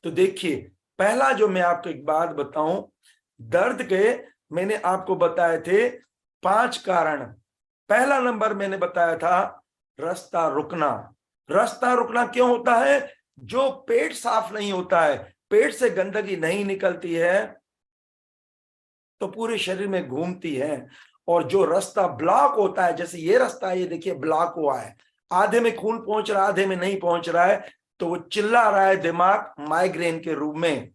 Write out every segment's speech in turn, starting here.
तो देखिए, पहला जो मैं आपको एक बात बताऊं, दर्द के मैंने आपको बताए थे 5 कारण। पहला नंबर मैंने बताया था रास्ता रुकना। रास्ता रुकना क्यों होता है? जो पेट साफ नहीं होता है, पेट से गंदगी नहीं निकलती है तो पूरे शरीर में घूमती है। और जो रास्ता ब्लॉक होता है, जैसे ये रास्ता है, ये देखिए ब्लॉक हुआ है, आधे में खून पहुंच रहा है, आधे में नहीं पहुंच रहा है, तो वो चिल्ला रहा है दिमाग माइग्रेन के रूप में।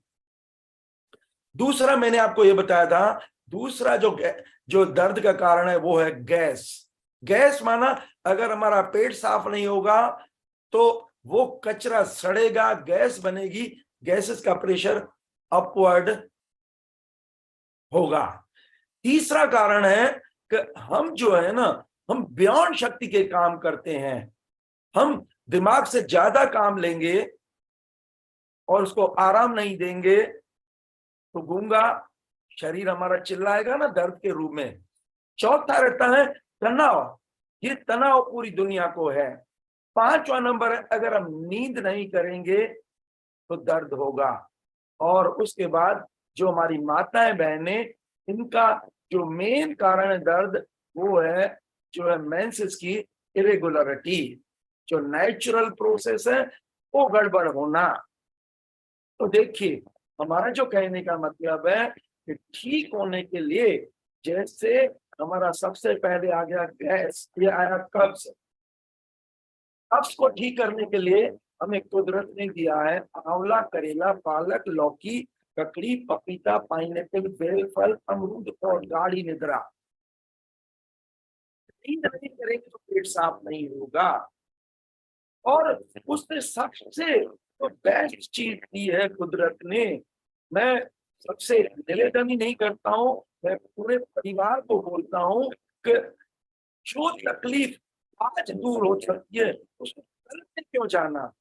दूसरा मैंने आपको ये बताया था, दूसरा जो दर्द का कारण है वो है गैस। गैस माना अगर हमारा पेट साफ नहीं होगा तो वो कचरा सड़ेगा, गैस बनेगी, गैसेस का प्रेशर अपवर्ड होगा। तीसरा कारण है कि हम जो है ना, हम बियॉन्ड शक्ति के काम करते हैं। हम दिमाग से ज्यादा काम लेंगे और उसको आराम नहीं देंगे तो गूंगा शरीर हमारा चिल्लाएगा ना दर्द के रूप में। चौथा रहता है तनाव। ये तनाव पूरी दुनिया को है। पांचवा नंबर है, अगर हम नींद नहीं करेंगे तो दर्द होगा। और उसके बाद जो हमारी माताएं बहनें, इनका जो मेन कारण है दर्द, वो है जो है मेंसेस की इरेगुलरिटी, जो नेचुरल प्रोसेस है वो गड़बड़ होना। तो देखिए, हमारा जो कहने का मतलब है कि ठीक होने के लिए, जैसे हमारा सबसे पहले आ गया गैस, ये आया कब्ज। कब्ज को ठीक करने के लिए हमें कुदरत ने दिया है आंवला, करेला, पालक, लौकी, ककड़ी, पपीता, पाइनएप्पल, बेल फल, अमरूद और गाढ़ी निद्रा। नींद नहीं करेंगे तो पेट साफ नहीं होगा। और उसने सबसे तो बेस्ट चीज दी है कुदरत ने। मैं सबसे निवेदन ही नहीं करता हूँ, मैं पूरे परिवार को बोलता हूँ कि जो तकलीफ आज दूर हो सकती है उसको कल में क्यों जाना।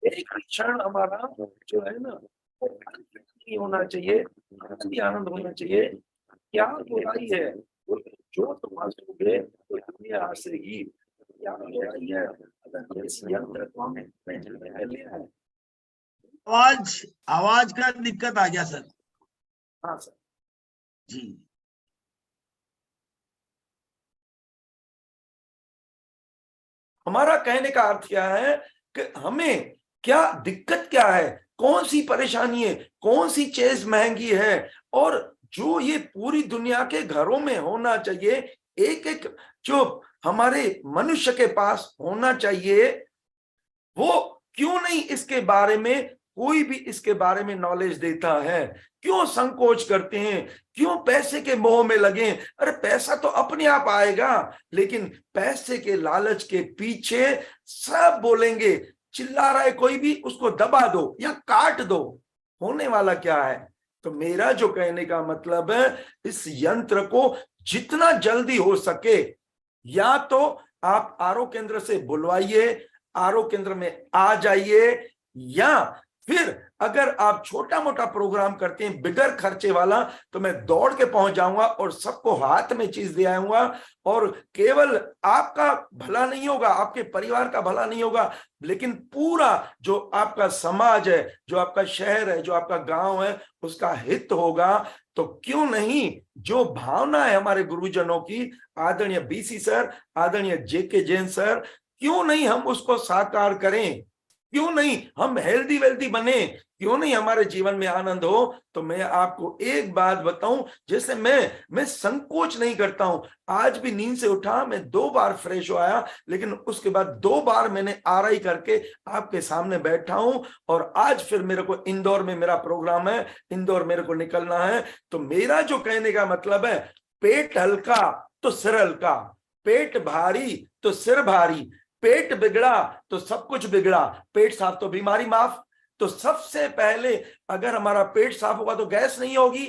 एक क्षण हमारा जो है ना, वो कल नहीं होना चाहिए, आनंद ही आनंद होना चाहिए। क्या बुराई है? जो तुम हंसोगे तो दुनिया हंसेगी। क्या बुराई है अगर इस यंत्र को हमें ले आए? आवाज आवाज का दिक्कत आ गया सर। हाँ सर जी। हमारा कहने का अर्थ क्या है कि हमें क्या दिक्कत क्या है, कौन सी परेशानी है, कौन सी चीज महंगी है, और जो ये पूरी दुनिया के घरों में होना चाहिए, एक एक जो हमारे मनुष्य के पास होना चाहिए, वो क्यों नहीं इसके बारे में कोई भी इसके बारे में नॉलेज देता है? क्यों संकोच करते हैं? क्यों पैसे के मोह में लगे? अरे पैसा तो अपने आप आएगा, लेकिन पैसे के लालच के पीछे सब बोलेंगे, चिल्ला रहा है कोई भी, उसको दबा दो या काट दो। होने वाला क्या है? तो मेरा जो कहने का मतलब है, इस यंत्र को जितना जल्दी हो सके, या तो आप आरओ केंद्र से बुलवाइए, आरओ केंद्र में आ जाइए, या फिर अगर आप छोटा मोटा प्रोग्राम करते हैं बिगर खर्चे वाला, तो मैं दौड़ के पहुंच जाऊंगा और सबको हाथ में चीज दे आऊंगा। और केवल आपका भला नहीं होगा, आपके परिवार का भला नहीं होगा, लेकिन पूरा जो आपका समाज है, जो आपका शहर है, जो आपका गांव है, उसका हित होगा। तो क्यों नहीं, जो भावना है हमारे गुरुजनों की, आदरणीय बीसी सर, आदरणीय जेके जैन सर, क्यों नहीं हम उसको साकार करें? क्यों नहीं हम हेल्दी वेल्दी बने? क्यों नहीं हमारे जीवन में आनंद हो? तो मैं आपको एक बात बताऊं, जैसे मैं संकोच नहीं करता हूं। आज भी नींद से उठा, मैं 2 बार फ्रेश हो आया, लेकिन उसके बाद 2 बार मैंने आरआई करके आपके सामने बैठा हूं। और आज फिर मेरे को इंदौर में मेरा प्रोग्राम है, इंदौर मेरे को निकलना है। तो मेरा जो कहने का मतलब है, पेट हल्का तो सिर हल्का, पेट भारी तो सिर भारी, पेट बिगड़ा तो सब कुछ बिगड़ा, पेट साफ तो बीमारी माफ। तो सबसे पहले अगर हमारा पेट साफ होगा तो गैस नहीं होगी।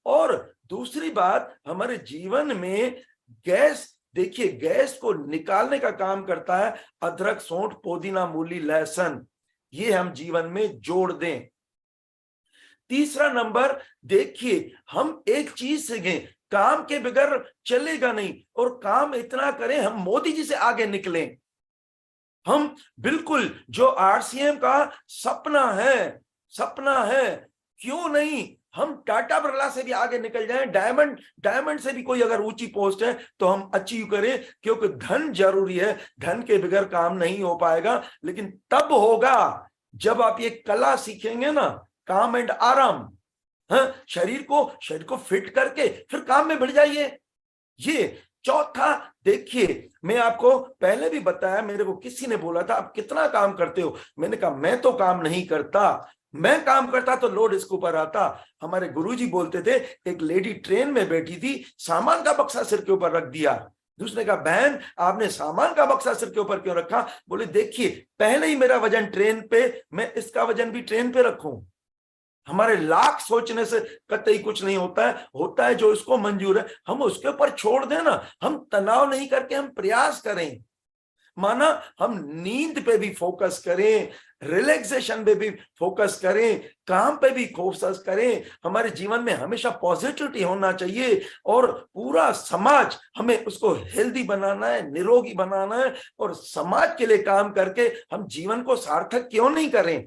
और दूसरी बात, हमारे जीवन में गैस, देखिए गैस को निकालने का काम करता है अदरक, सौंठ, पुदीना, मूली, लहसुन, ये हम जीवन में जोड़ दें। तीसरा नंबर, देखिए हम एक चीज सीखें, काम के बगैर चलेगा नहीं, और काम इतना करें हम मोदी जी से आगे निकलें। हम बिल्कुल जो आरसीएम का सपना है, सपना है, क्यों नहीं हम टाटा बिरला से भी आगे निकल जाएं, डायमंड से भी कोई अगर ऊंची पोस्ट है तो हम अचीव करें, क्योंकि धन जरूरी है, धन के बगैर काम नहीं हो पाएगा। लेकिन तब होगा जब आप ये कला सीखेंगे ना, काम एंड आराम। हाँ, शरीर को फिट करके फिर काम में बढ़ जाइए। ये चौथा, देखिए मैं आपको पहले भी बताया, मेरे को किसी ने बोला था आप कितना काम करते हो, मैंने कहा मैं तो काम नहीं करता, मैं काम करता तो लोड इसके ऊपर आता। हमारे गुरुजी बोलते थे, एक लेडी ट्रेन में बैठी थी, सामान का बक्सा सिर के ऊपर रख दिया, दूसरे का बहन आपने सामान का बक्सा सिर के ऊपर क्यों रखा? बोले देखिए पहले ही मेरा वजन ट्रेन पे, मैं इसका वजन भी ट्रेन पे रखूं। हमारे लाख सोचने से कतई कुछ नहीं होता है जो इसको मंजूर है हम उसके ऊपर छोड़ दें ना, हम तनाव नहीं करके हम प्रयास करें। माना हम नींद पे भी फोकस करें, रिलैक्सेशन पे भी फोकस करें, काम पे भी फोकस करें। हमारे जीवन में हमेशा पॉजिटिविटी होना चाहिए और पूरा समाज हमें उसको हेल्दी बनाना है, निरोगी बनाना है, और समाज के लिए काम करके हम जीवन को सार्थक क्यों नहीं करें।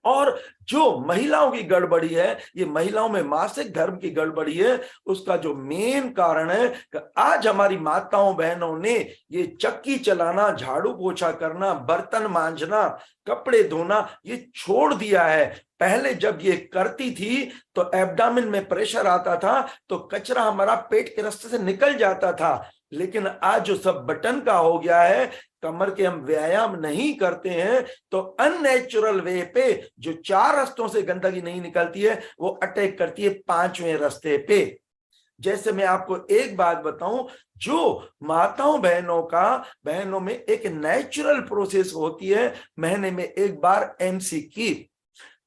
और जो महिलाओं की गड़बड़ी है, ये महिलाओं में मासिक धर्म की गड़बड़ी है, उसका जो मेन कारण है कि आज हमारी माताओं बहनों ने ये चक्की चलाना, झाड़ू पोछा करना, बर्तन मांजना, कपड़े धोना ये छोड़ दिया है। पहले जब ये करती थी तो एब्डामिन में प्रेशर आता था तो कचरा हमारा पेट के रास्ते से निकल जाता था, लेकिन आज जो सब बटन का हो गया है, कमर के हम व्यायाम नहीं करते हैं तो अननेचुरल वे पे जो 4 रास्तों से गंदगी नहीं निकलती है वो अटैक करती है 5वें रास्ते पे। जैसे मैं आपको एक बात बताऊं, जो माताओं बहनों में एक नेचुरल प्रोसेस होती है महीने में एक बार एमसी की,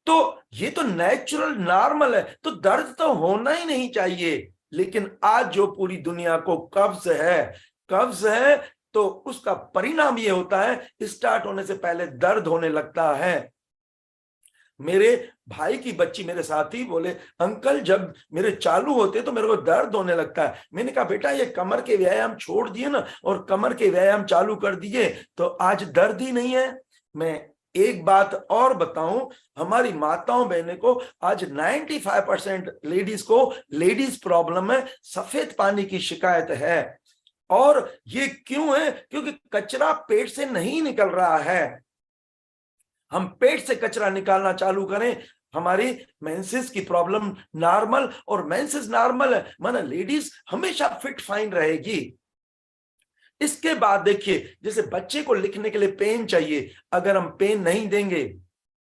तो ये तो नेचुरल नॉर्मल है, तो दर्द तो होना ही नहीं चाहिए। लेकिन आज जो पूरी दुनिया को कब्ज है तो उसका परिणाम ये होता है स्टार्ट होने से पहले दर्द होने लगता है। मेरे भाई की बच्ची मेरे साथ ही बोले, अंकल जब मेरे चालू होते तो मेरे को दर्द होने लगता है। मैंने कहा बेटा ये कमर के व्यायाम छोड़ दिए ना और कमर के व्यायाम चालू कर दिए तो आज दर्द ही नहीं है। मैं एक बात और बताऊं, हमारी माताओं बहनें को आज 95% लेडीज प्रॉब्लम है, सफेद पानी की शिकायत है। और ये क्यों है? क्योंकि कचरा पेट से नहीं निकल रहा है। हम पेट से कचरा निकालना चालू करें, हमारी मेंसेस की प्रॉब्लम नॉर्मल, और मेंसेस नॉर्मल है माना लेडीज हमेशा फिट फाइन रहेगी। इसके बाद देखिए, जैसे बच्चे को लिखने के लिए पेन चाहिए, अगर हम पेन नहीं देंगे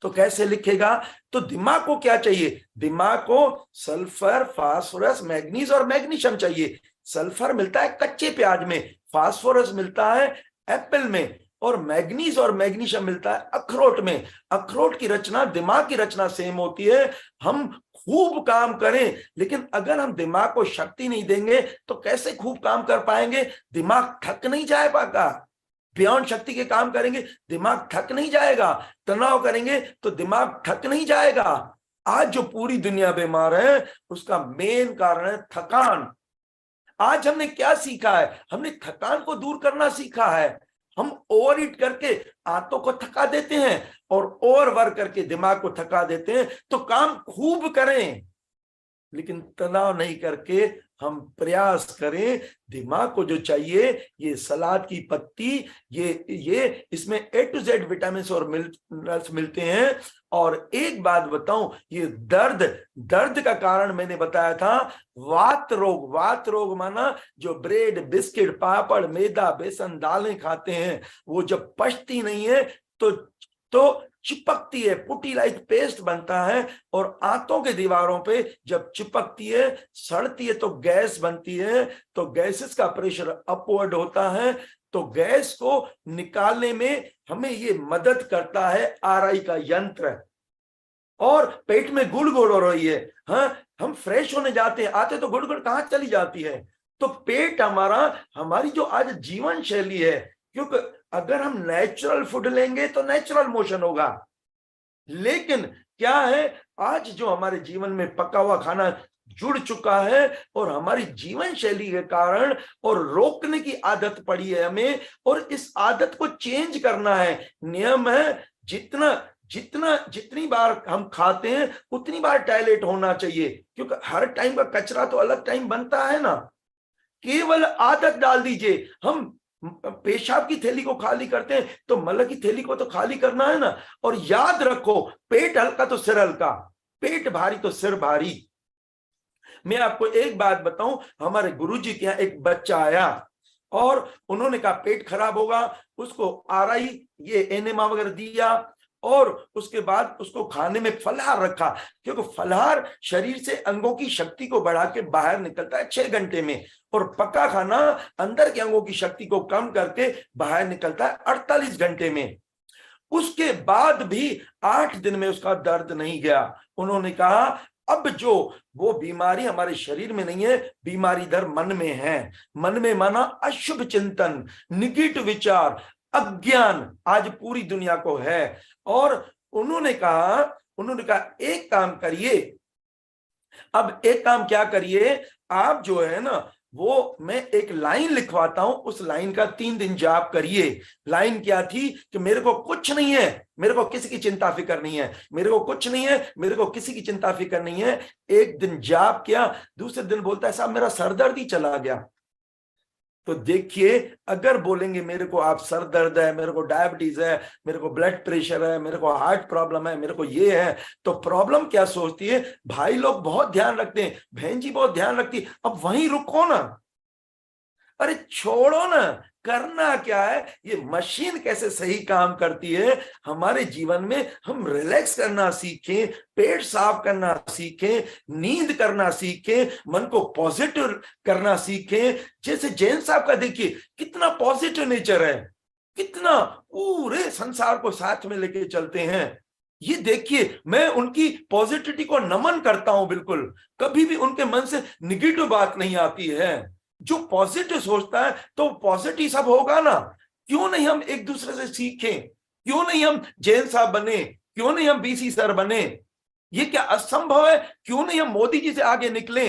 तो कैसे लिखेगा? तो दिमाग को क्या चाहिए? दिमाग को सल्फर, फास्फोरस, मैग्नीज और मैग्नीशियम चाहिए। सल्फर मिलता है कच्चे प्याज में, फास्फोरस मिलता है एप्पल में, और मैग्नीज और मैग्नीशियम मिलता है अखरोट में। अखरोट की रचना, दिमाग की रचना सेम होती है। हम खूब काम करें, लेकिन अगर हम दिमाग को शक्ति नहीं देंगे तो कैसे खूब काम कर पाएंगे? दिमाग थक नहीं जाए पाएगा। बियॉन्ड शक्ति के काम करेंगे, दिमाग थक नहीं जाएगा। तनाव करेंगे तो दिमाग थक नहीं जाएगा। आज जो पूरी दुनिया बीमार है उसका मेन कारण है थकान। आज हमने क्या सीखा है? हमने थकान को दूर करना सीखा है। हम ओवर ईट करके आंतों को थका देते हैं और ओवर वर्क करके दिमाग को थका देते हैं। तो काम खूब करें लेकिन तनाव नहीं करके हम प्रयास करें। दिमाग को जो चाहिए, ये सलाद की पत्ती, ये इसमें A to Z विटामिन और मिनरल्स मिलते हैं। और एक बात बताऊं, ये दर्द का कारण मैंने बताया था वात रोग माना जो ब्रेड, बिस्किट, पापड़, मैदा, बेसन, दालें खाते हैं, वो जब पचती नहीं है तो चिपकती है, पुटी लाइक पेस्ट बनता है, और आंतों के दीवारों पे जब चिपकती है, सड़ती है तो गैस बनती है। तो गैसेस का प्रेशर अपवर्ड होता है, तो गैस को निकालने में हमें ये मदद करता है आरआई का यंत्र। और पेट में गुड़गुड़ हो रही है, हाँ हम फ्रेश होने जाते हैं, आते तो गुड़गुड़ कहाँ चली जाती है? तो पेट हमारी जो आज जीवन शैली है, क्योंकि अगर हम नेचुरल फूड लेंगे तो नेचुरल मोशन होगा। लेकिन क्या है, आज जो हमारे जीवन में पका हुआ खाना जुड़ चुका है और हमारी जीवन शैली के कारण, और रोकने की आदत पड़ी है हमें, और इस आदत को चेंज करना है। नियम है, जितनी बार हम खाते हैं उतनी बार टॉयलेट होना चाहिए, क्योंकि हर टाइम का कचरा तो अलग टाइम बनता है ना। केवल आदत डाल दीजिए, हम पेशाब की थैली को खाली करते हैं तो मल की थैली को तो खाली करना है ना। और याद रखो, पेट हल्का तो सिर हल्का, पेट भारी तो सिर भारी। मैं आपको एक बात बताऊं, हमारे गुरुजी के यहाँ एक बच्चा आया और उन्होंने कहा पेट खराब होगा, उसको आरआई ये एनेमा वगैरह दिया और उसके बाद उसको खाने में फलाहार रखा, क्योंकि फलाहार शरीर से अंगों की शक्ति को बढ़ा के बाहर निकलता है 6 घंटे में, और पक्का खाना अंदर के अंगों की शक्ति को कम करके बाहर निकलता है 48 घंटे में। उसके बाद भी 8 दिन में उसका दर्द नहीं गया। उन्होंने कहा अब जो वो बीमारी हमारे शरीर में नहीं है, बीमारी इधर मन में है। मन में माना अशुभ चिंतन, निगेटिव विचार, अज्ञान आज पूरी दुनिया को है। और उन्होंने कहा एक काम करिए, अब एक काम क्या करिए, आप जो है ना वो मैं एक लाइन लिखवाता हूं, उस लाइन का 3 दिन जाप करिए। लाइन क्या थी कि मेरे को कुछ नहीं है, मेरे को किसी की चिंता फिक्र नहीं है, मेरे को कुछ नहीं है, मेरे को किसी की चिंता फिक्र नहीं है। एक दिन जाप किया, दूसरे दिन बोलता है साहब मेरा सरदर्द ही चला गया। तो देखिए, अगर बोलेंगे मेरे को आप सर दर्द है, मेरे को डायबिटीज है, मेरे को ब्लड प्रेशर है, मेरे को हार्ट प्रॉब्लम है, मेरे को ये है, तो प्रॉब्लम क्या सोचती है, भाई लोग बहुत ध्यान रखते हैं, बहन जी बहुत ध्यान रखती है, अब वहीं रुको ना, अरे छोड़ो ना, करना क्या है, ये मशीन कैसे सही काम करती है। हमारे जीवन में हम रिलैक्स करना सीखें, पेट साफ करना सीखें, नींद करना सीखें, मन को पॉजिटिव करना सीखें। जैसे जैन साहब का देखिए कितना पॉजिटिव नेचर है, कितना पूरे संसार को साथ में लेके चलते हैं। ये देखिए, मैं उनकी पॉजिटिविटी को नमन करता हूं, बिल्कुल कभी भी उनके मन से निगेटिव बात नहीं आती है। जो पॉजिटिव सोचता है तो पॉजिटिव सब होगा ना। क्यों नहीं हम एक दूसरे से सीखें, क्यों नहीं हम जैन साहब बने, क्यों नहीं हम बीसी सर बने, ये क्या असंभव है, क्यों नहीं हम मोदी जी से आगे निकले।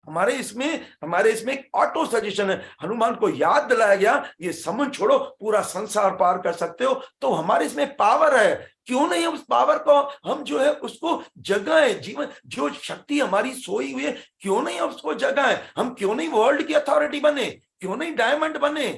हमारे इसमें एक ऑटो सजेशन है, हनुमान को याद दिलाया गया ये समुद्र छोड़ो पूरा संसार पार कर सकते हो, तो हमारे इसमें पावर है। क्यों नहीं हम उस पावर को हम जो है उसको जगाएं, जीवन जो शक्ति हमारी सोई हुई है क्यों नहीं हम उसको जगाएं। हम क्यों नहीं वर्ल्ड की अथॉरिटी बने, क्यों नहीं डायमंड बने।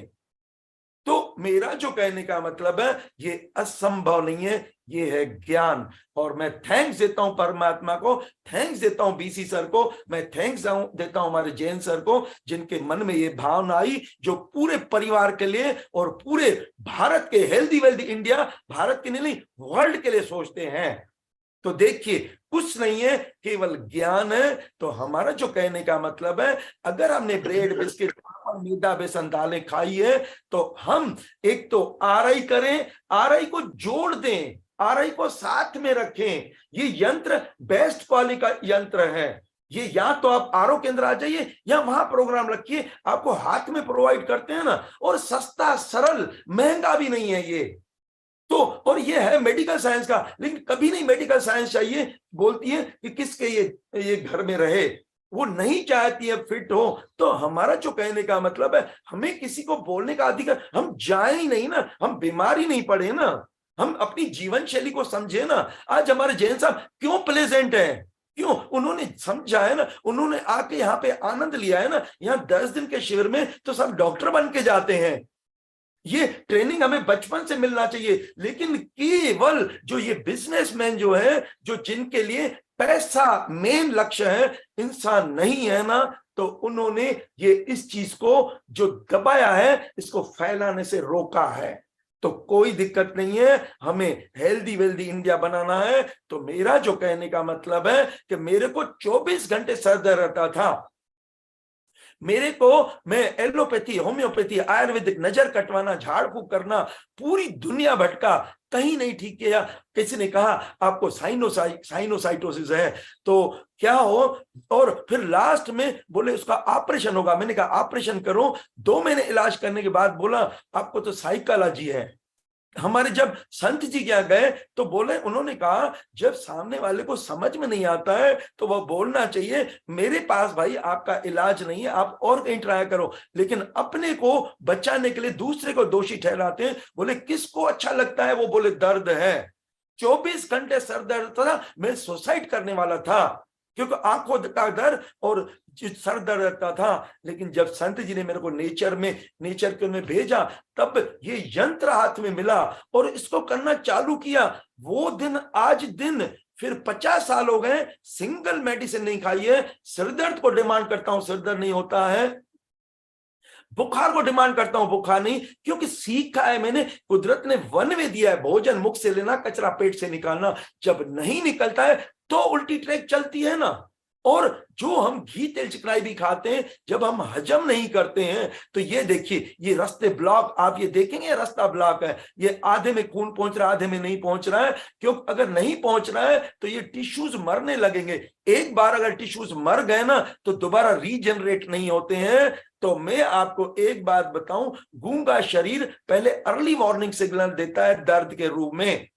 तो मेरा जो कहने का मतलब है ये असंभव नहीं है, ये है ज्ञान। और मैं थैंक्स देता हूं परमात्मा को, थैंक्स देता हूं बीसी सर को, मैं थैंक्स देता हूं हमारे जैन सर को, जिनके मन में ये भावना आई, जो पूरे परिवार के लिए और पूरे भारत के हेल्दी वेल्दी इंडिया, भारत के नहीं वर्ल्ड के लिए सोचते हैं। तो देखिए, कुछ नहीं है, केवल ज्ञान है। तो हमारा जो कहने का मतलब है, अगर हमने ब्रेड बिस्किट मैदा बेसन दालें खाई है तो हम एक तो आरआई करें, आरआई को जोड़ दें, आरआई को साथ में रखें। ये यंत्र बेस्ट क्वालिटी का यंत्र है। ये या तो आप आरओ केंद्र आ जाइए या वहां प्रोग्राम रखिए, आपको हाथ में प्रोवाइड करते हैं ना, और सस्ता सरल महंगा भी नहीं है ये तो। और ये है मेडिकल साइंस का, लेकिन कभी नहीं मेडिकल साइंस चाहिए बोलती है कि किसके ये घर में रहे, वो नहीं चाहती है फिट हो। तो हमारा जो कहने का मतलब है, हमें किसी को बोलने का अधिकार, हम जाए ही नहीं ना, हम बीमारी नहीं पड़े ना, हम अपनी जीवन शैली को समझे ना। आज हमारे जैन साहब क्यों प्लेजेंट है, क्यों, उन्होंने समझा है ना, उन्होंने आके यहाँ पे आनंद लिया है ना। यहाँ 10 दिन के शिविर में तो सब डॉक्टर बन के जाते हैं। ये ट्रेनिंग हमें बचपन से मिलना चाहिए। लेकिन केवल जो ये बिजनेसमैन जो है, जो जिनके लिए पैसा मेन लक्ष्य है, इंसान नहीं है ना, तो उन्होंने ये इस चीज को जो दबाया है, इसको फैलाने से रोका है। तो कोई दिक्कत नहीं है, हमें हेल्दी वेल्दी इंडिया बनाना है। तो मेरा जो कहने का मतलब है कि मेरे को 24 घंटे सर दर्द रहता था, मेरे को मैं एलोपैथी, होम्योपैथी, आयुर्वेदिक, नजर कटवाना, झाड़ फूक करना, पूरी दुनिया भटका, कहीं नहीं ठीक किया। किसी ने कहा आपको साइनोसाइटोसिस है, तो क्या हो, और फिर लास्ट में बोले उसका ऑपरेशन होगा। मैंने कहा ऑपरेशन करो, 2 महीने इलाज करने के बाद बोला आपको तो साइकोलॉजी है। हमारे जब संत जी क्या गए तो बोले, उन्होंने कहा जब सामने वाले को समझ में नहीं आता है तो वह बोलना चाहिए मेरे पास भाई आपका इलाज नहीं है, आप और कहीं ट्राई करो। लेकिन अपने को बचाने के लिए दूसरे को दोषी ठहराते हैं। बोले किसको अच्छा लगता है, वो बोले दर्द है। 24 घंटे सर दर्द था, मैं सुसाइड करने वाला था, क्योंकि आंखों का दर्द और सर दर्द रहता था। लेकिन जब संत जी ने मेरे को नेचर के में भेजा, तब ये यंत्र हाथ में मिला और इसको करना चालू किया। वो दिन आज दिन, फिर 50 साल हो गए, सिंगल मेडिसिन नहीं खाई है। सिर दर्द को डिमांड करता हूं, सिर दर्द नहीं होता है। बुखार को डिमांड करता हूं, बुखार नहीं, क्योंकि सीखा है मैंने, कुदरत ने वन वे दिया है, भोजन मुख से लेना, कचरा पेट से निकालना। जब नहीं निकलता है तो उल्टी ट्रैक चलती है ना। और जो हम घी तेल चिकनाई भी खाते हैं, जब हम हजम नहीं करते हैं तो ये देखिए, ये रास्ते ब्लॉक, आप ये देखेंगे रास्ता ब्लॉक है, ये आधे में खून पहुंच रहा है, आधे में नहीं पहुंच रहा है। क्योंकि अगर नहीं पहुंच रहा है तो ये टिश्यूज मरने लगेंगे। एक बार अगर टिश्यूज मर गए ना तो दोबारा रीजनरेट नहीं होते हैं। तो मैं आपको एक बात बताऊं, गूंगा शरीर पहले अर्ली वार्निंग सिग्नल देता है दर्द के रूप में।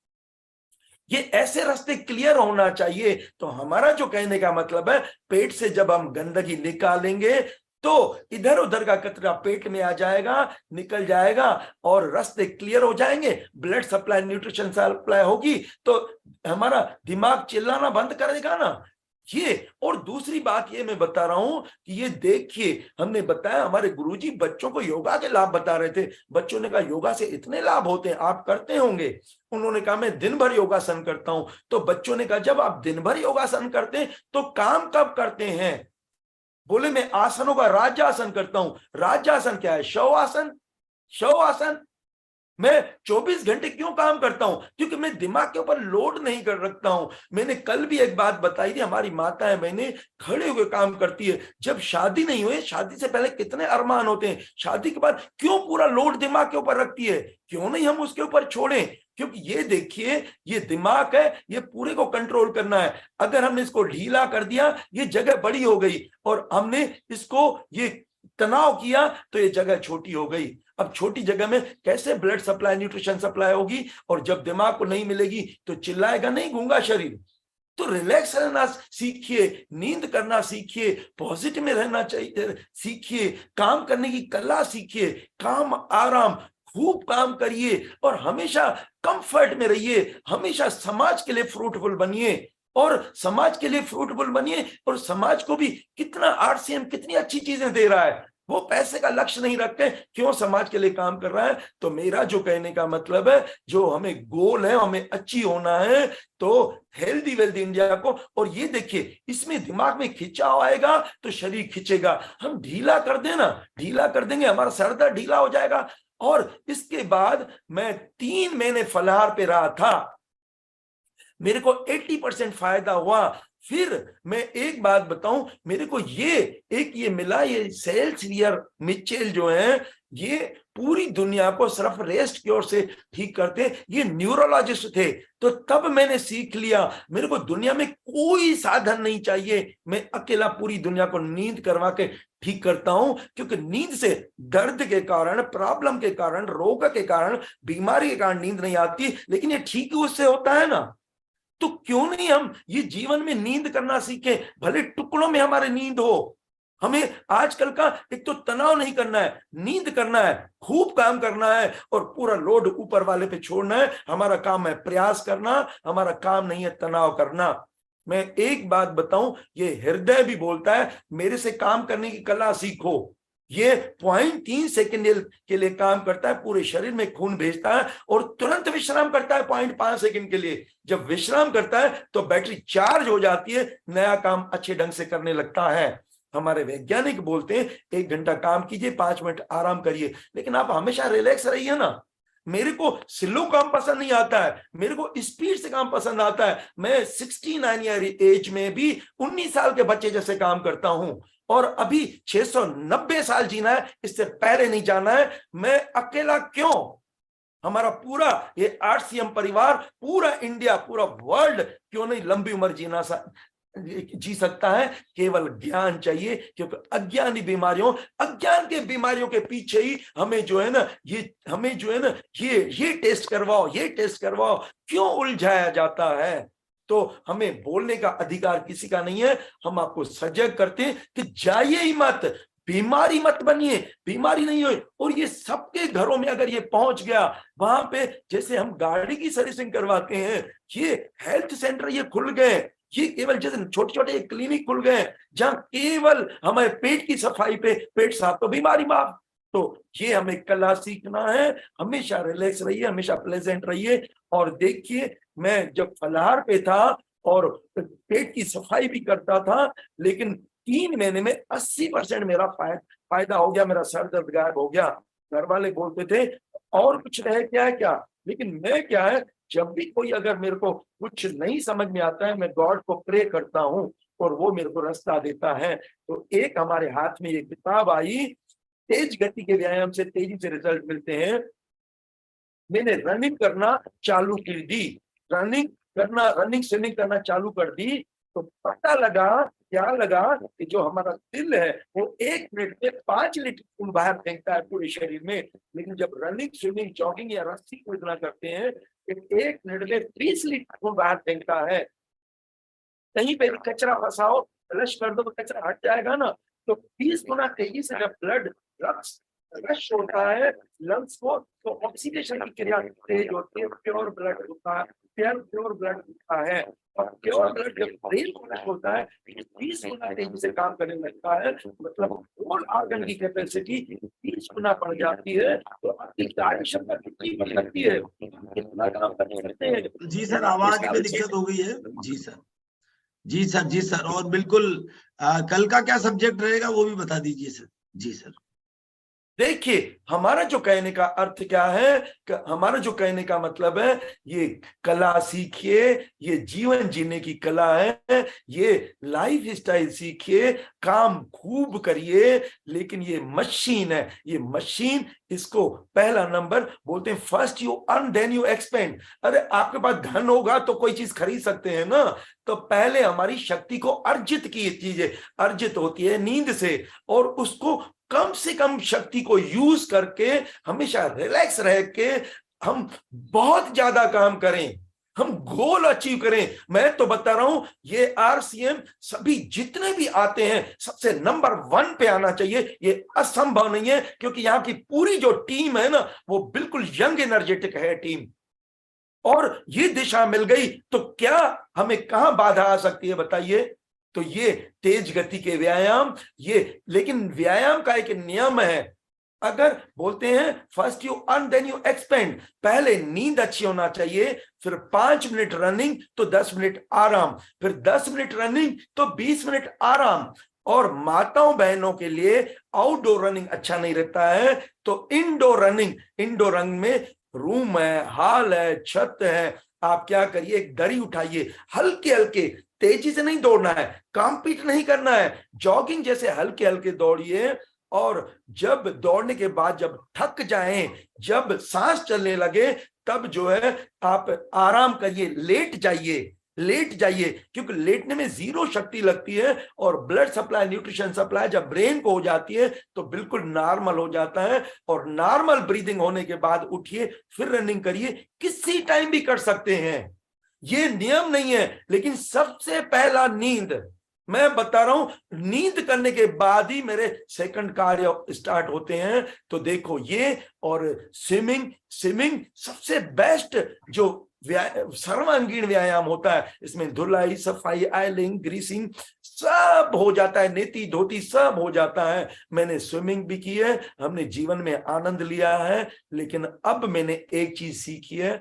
ये ऐसे रास्ते क्लियर होना चाहिए। तो हमारा जो कहने का मतलब है, पेट से जब हम गंदगी निकालेंगे तो इधर उधर का कचरा पेट में आ जाएगा, निकल जाएगा और रास्ते क्लियर हो जाएंगे, ब्लड सप्लाई, न्यूट्रिशन सप्लाई होगी, तो हमारा दिमाग चिल्लाना बंद कर देगा ना। ये, और दूसरी बात ये मैं बता रहा हूं कि ये देखिए, हमने बताया, हमारे गुरुजी बच्चों को योगा के लाभ बता रहे थे। बच्चों ने कहा योगा से इतने लाभ होते हैं, आप करते होंगे। उन्होंने कहा मैं दिन भर योगासन करता हूं। तो बच्चों ने कहा जब आप दिन भर योगासन करते हैं तो काम कब करते हैं? बोले मैं आसनों का राज्यासन करता हूं। राज्यासन क्या है? शव आसन। मैं 24 घंटे क्यों काम करता हूं? क्योंकि मैं दिमाग के ऊपर लोड नहीं कर रखता हूं। मैंने कल भी एक बात बताई थी, हमारी माताएं बहनें खड़े हुए काम करती है। जब शादी नहीं हुई, शादी से पहले कितने अरमान होते हैं, शादी के बाद क्यों पूरा लोड दिमाग के ऊपर रखती है? क्यों नहीं हम उसके ऊपर छोड़ें? क्योंकि ये देखिए, ये दिमाग है, ये पूरे को कंट्रोल करना है। अगर हमने इसको ढीला कर दिया, ये जगह बड़ी हो गई, और हमने इसको ये तनाव किया तो ये जगह छोटी हो गई। अब छोटी जगह में कैसे ब्लड सप्लाई, न्यूट्रिशन सप्लाई होगी? और जब दिमाग को नहीं मिलेगी तो चिल्लाएगा नहीं गूंगा शरीर। तो रिलैक्स रहना सीखिए, नींद करना सीखिए, पॉजिटिव में रहना चाहिए सीखिए, काम करने की कला सीखिए, काम आराम खूब काम करिए और हमेशा कंफर्ट में रहिए। हमेशा समाज के लिए फ्रूटफुल बनिए, और समाज के लिए फ्रूटफुल बनिए, और समाज को भी कितना आरसीएम कितनी अच्छी चीजें दे रहा है। वो पैसे का लक्ष्य नहीं रखते, क्यों समाज के लिए काम कर रहा है। तो मेरा जो कहने का मतलब है, जो हमें गोल है, हमें अच्छी होना है, तो हेल्दी वेल्दी इंडिया को। और ये देखिए, इसमें दिमाग में खिंचाव आएगा तो शरीर खिंचेगा। हम ढीला कर देना, ढीला कर देंगे, हमारा सर दर्द ढीला हो जाएगा। और इसके बाद मैं 3 महीने फलाहार पे रहा था, मेरे को 80% फायदा हुआ। फिर मैं एक बात बताऊं, मेरे को ये मिला, ये सेल्सियर मिचेल जो है, ये पूरी दुनिया को सिर्फ रेस्ट की ओर से ठीक करते, ये न्यूरोलॉजिस्ट थे। तो तब मैंने सीख लिया, मेरे को दुनिया में कोई साधन नहीं चाहिए, मैं अकेला पूरी दुनिया को नींद करवा के ठीक करता हूं। क्योंकि नींद से दर्द के कारण, प्रॉब्लम के कारण, रोग के कारण, बीमारी के कारण नींद नहीं आती, लेकिन ये ठीक उससे होता है ना। तो क्यों नहीं हम ये जीवन में नींद करना सीखें, भले टुकड़ों में हमारे नींद हो। हमें आजकल का एक तो तनाव नहीं करना है, नींद करना है, खूब काम करना है, और पूरा लोड ऊपर वाले पे छोड़ना है। हमारा काम है प्रयास करना, हमारा काम नहीं है तनाव करना। मैं एक बात बताऊं, ये हृदय भी बोलता है मेरे से काम करने की कला सीखो। ये 0.3 सेकेंड के लिए काम करता है, पूरे शरीर में खून भेजता है और तुरंत विश्राम करता है 0.5 सेकेंड के लिए। जब विश्राम करता है तो बैटरी चार्ज हो जाती है, नया काम अच्छे ढंग से करने लगता है। हमारे वैज्ञानिक बोलते हैं 1 घंटा काम कीजिए, 5 मिनट आराम करिए, लेकिन आप हमेशा रिलैक्स रहिए ना। मेरे को स्लो काम पसंद नहीं आता है, मेरे को स्पीड से काम पसंद आता है। मैं 69 ईयर एज में भी 19 साल के बच्चे जैसे काम करता हूं, और अभी 690 साल जीना है, इससे पहले नहीं जाना है। मैं अकेला क्यों? हमारा पूरा ये आरसीएम परिवार, पूरा इंडिया, पूरा वर्ल्ड क्यों नहीं लंबी उम्र जी सकता है? केवल ज्ञान चाहिए। क्योंकि अज्ञान के बीमारियों के पीछे ही हमें जो है ना ये टेस्ट करवाओ क्यों उलझाया जाता है। तो हमें बोलने का अधिकार किसी का नहीं है। हम आपको सजग करते हैं कि जाइए ही मत, बीमारी मत बनिए, बीमारी नहीं हो। और ये सबके घरों में अगर ये पहुंच गया, वहां पे जैसे हम गाड़ी की सर्विसिंग करवाते हैं, ये हेल्थ सेंटर ये खुल गए, ये केवल जैसे छोटे छोटे क्लिनिक खुल गए जहां केवल हमारे पेट की सफाई पे, पेट साफ तो बीमारी माफ। तो ये हमें कला सीखना है। हमेशा रिलैक्स रहिए, हमेशा प्लेजेंट रहिए। और देखिए, मैं जब फलाहार पे था और पेट की सफाई भी करता था, लेकिन 3 महीने में 80% मेरा फायदा हो गया, मेरा सर दर्द गायब हो गया। घर वाले बोलते थे और कुछ रह क्या है क्या, लेकिन मैं क्या है, जब भी कोई अगर मेरे को कुछ नहीं समझ में आता है, मैं गॉड को प्रे करता हूँ और वो मेरे को रास्ता देता है। तो एक हमारे हाथ में ये किताब आई, तेज गति के व्यायाम से तेजी से रिजल्ट मिलते हैं। मैंने रनिंग करना चालू कर दी, रनिंग स्विमिंग करना चालू कर दी, तो पता लगा, क्या लगा कि जो हमारा दिल है वो 1 मिनट में 5 लीटर खून बाहर फेंकता है पूरे शरीर में। लेकिन जब रनिंग स्विमिंग जॉगिंग या रस्सी कूदना करते हैं, 1 मिनट में 20 लीटर खून बाहर फेंकता है। कहीं पे भी कचरा फंसाओ, फ्लश कर दो तो कचरा हट जाएगा ना। तो 20 गुना तेजी से जब ब्लड रश होता है लंग्स को, तो ऑक्सीडेशन की क्रिया तेज होती है, प्योर ब्लड होता है, प्योर ब्लड होता है। और प्योर ब्लड जब ब्रेन को रश होता है, 20 गुना तेजी से काम करने लगता है। मतलब होल ऑर्गन की कैपेसिटी 20 गुना बढ़ जाती है। तो आपकी कार्य क्षमता कितनी बढ़ जाती है, कितना काम कर सकते हैं। जी सर, आवाज में दिक्कत हो गई है। जी सर, जी सर, जी सर। और बिल्कुल कल का क्या सब्जेक्ट रहेगा वो भी बता दीजिए सर। जी सर। देखिए, हमारा जो कहने का अर्थ क्या है, हमारा जो कहने का मतलब है, ये कला सीखिए, ये जीवन जीने की कला है, ये लाइफ स्टाइल सीखिए, काम खूब करिए। लेकिन ये मशीन है, ये मशीन, इसको पहला नंबर बोलते हैं first you earn then you expend. अरे आपके पास धन होगा तो कोई चीज खरीद सकते हैं ना, तो पहले हमारी शक्ति को अर्जित की चीजें अर्जित होती है नींद से, और उसको कम से कम शक्ति को यूज करके हमेशा रिलैक्स रह के हम बहुत ज्यादा काम करें, हम गोल अचीव करें। मैं तो बता रहा हूं, ये आरसीएम सभी जितने भी आते हैं सबसे नंबर 1 पे आना चाहिए। ये असंभव नहीं है, क्योंकि यहाँ की पूरी जो टीम है ना, वो बिल्कुल यंग एनर्जेटिक है टीम। और ये दिशा मिल गई तो क्या हमें कहां बाधा आ सकती है बताइए। तो ये तेज गति के व्यायाम, ये लेकिन व्यायाम का एक नियम है। अगर बोलते हैं first you earn then you expend, पहले नींद अच्छी होना चाहिए, फिर 5 मिनट रनिंग तो 10 मिनट आराम, फिर 10 मिनट रनिंग तो 20 मिनट आराम। और माताओं बहनों के लिए आउटडोर रनिंग अच्छा नहीं रहता है, तो इंडोर रनिंग में रूम है, हॉल है, छत है, आप क्या करिए, एक दरी उठाइए, हल्के हल्के, तेजी से नहीं दौड़ना है, कॉम्पीट नहीं करना है, जॉगिंग जैसे हल्के हल्के दौड़िए। और जब दौड़ने के बाद जब थक जाएं, जब सांस चलने लगे, तब जो है आप आराम करिए, लेट जाइए, क्योंकि लेटने में 0 शक्ति लगती है, और ब्लड सप्लाई, न्यूट्रिशन सप्लाई जब ब्रेन को हो जाती है तो बिल्कुल नॉर्मल हो जाता है। और नॉर्मल ब्रीदिंग होने के बाद उठिए, फिर रनिंग करिए, किसी टाइम भी कर सकते हैं, ये नियम नहीं है। लेकिन सबसे पहला नींद, मैं बता रहा हूं, नींद करने के बाद ही मेरे सेकंड कार्य स्टार्ट होते हैं। तो देखो ये, और स्विमिंग सबसे बेस्ट जो सर्वांगीण व्यायाम होता है। इसमें धुलाई, सफाई, आयलिंग, ग्रीसिंग सब हो जाता है, नेति धोती सब हो जाता है। मैंने स्विमिंग भी की है, हमने जीवन में आनंद लिया है। लेकिन अब मैंने एक चीज सीखी है,